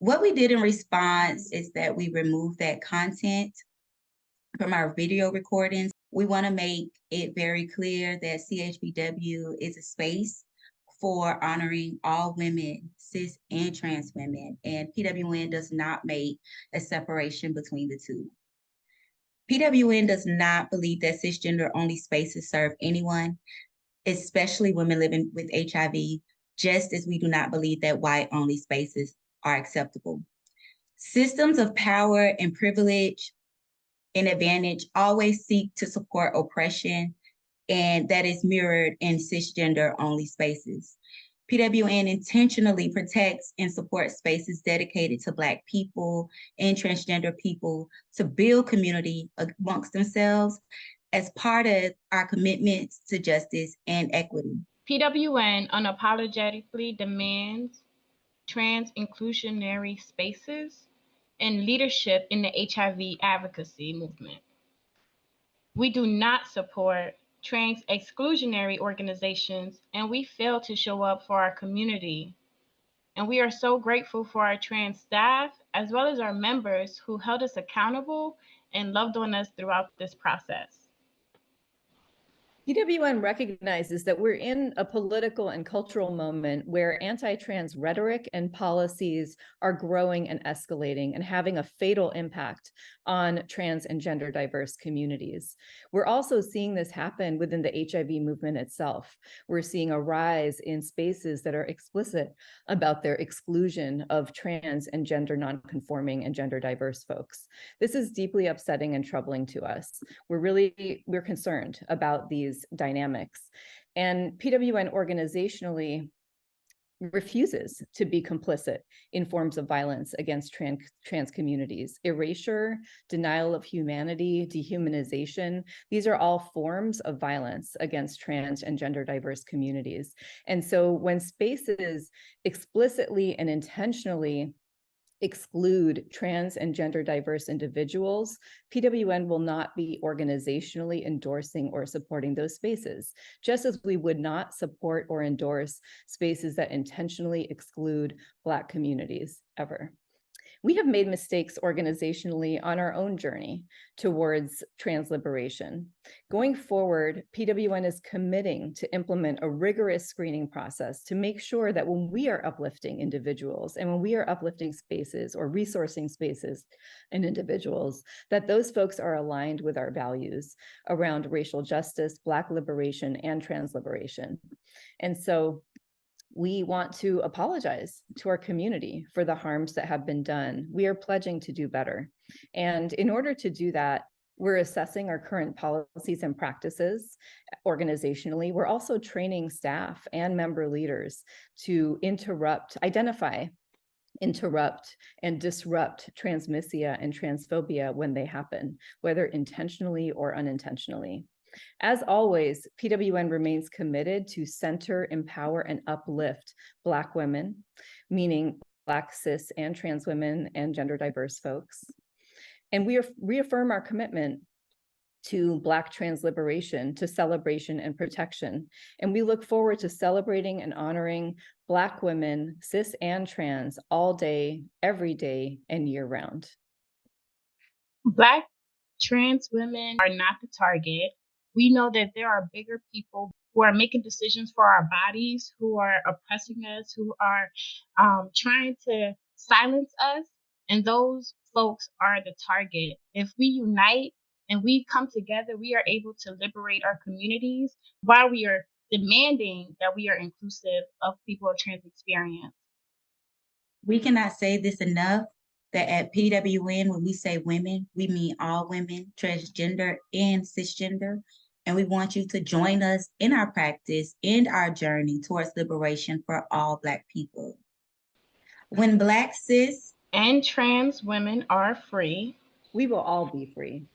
What we did in response is that we removed that content from our video recordings. We want to make it very clear that CHBW is a space for honoring all women, cis and trans women, and PWN does not make a separation between the two. PWN does not believe that cisgender only spaces serve anyone, especially women living with HIV, just as we do not believe that white only spaces are acceptable. Systems of power and privilege and advantage always seek to support oppression, and that is mirrored in cisgender only spaces. PWN intentionally protects and supports spaces dedicated to Black people and transgender people to build community amongst themselves as part of our commitments to justice and equity. PWN unapologetically demands trans inclusionary spaces and leadership in the HIV advocacy movement. We do not support trans exclusionary organizations, and we fail to show up for our community. And we are so grateful for our trans staff, as well as our members who held us accountable and loved on us throughout this process. PWN recognizes that we're in a political and cultural moment where anti-trans rhetoric and policies are growing and escalating and having a fatal impact on trans and gender diverse communities. We're also seeing this happen within the HIV movement itself. We're seeing a rise in spaces that are explicit about their exclusion of trans and gender nonconforming and gender diverse folks. This is deeply upsetting and troubling to us. We're concerned about these dynamics. And PWN organizationally refuses to be complicit in forms of violence against trans communities. Erasure, denial of humanity, dehumanization, these are all forms of violence against trans and gender diverse communities. And so when spaces explicitly and intentionally exclude trans and gender diverse individuals, PWN will not be organizationally endorsing or supporting those spaces, just as we would not support or endorse spaces that intentionally exclude Black communities ever. We have made mistakes organizationally on our own journey towards trans liberation. Going forward, PWN is committing to implement a rigorous screening process to make sure that when we are uplifting individuals and when we are uplifting spaces or resourcing spaces and individuals, that those folks are aligned with our values around racial justice, Black liberation, and trans liberation. And so we want to apologize to our community for the harms that have been done. We are pledging to do better. And in order to do that, we're assessing our current policies and practices organizationally. We're also training staff and member leaders to identify, interrupt, and disrupt transmisia and transphobia when they happen, whether intentionally or unintentionally. As always, PWN remains committed to center, empower, and uplift Black women, meaning Black, cis, and trans women and gender diverse folks. And we reaffirm our commitment to Black trans liberation, to celebration and protection. And we look forward to celebrating and honoring Black women, cis and trans, all day, every day, and year round. Black trans women are not the target. We know that there are bigger people who are making decisions for our bodies, who are oppressing us, who are trying to silence us, and those folks are the target. If we unite and we come together, we are able to liberate our communities while we are demanding that we are inclusive of people of trans experience. We cannot say this enough, that at PWN, when we say women, we mean all women, transgender and cisgender. And we want you to join us in our practice and our journey towards liberation for all Black people. When Black, cis, and trans women are free, we will all be free.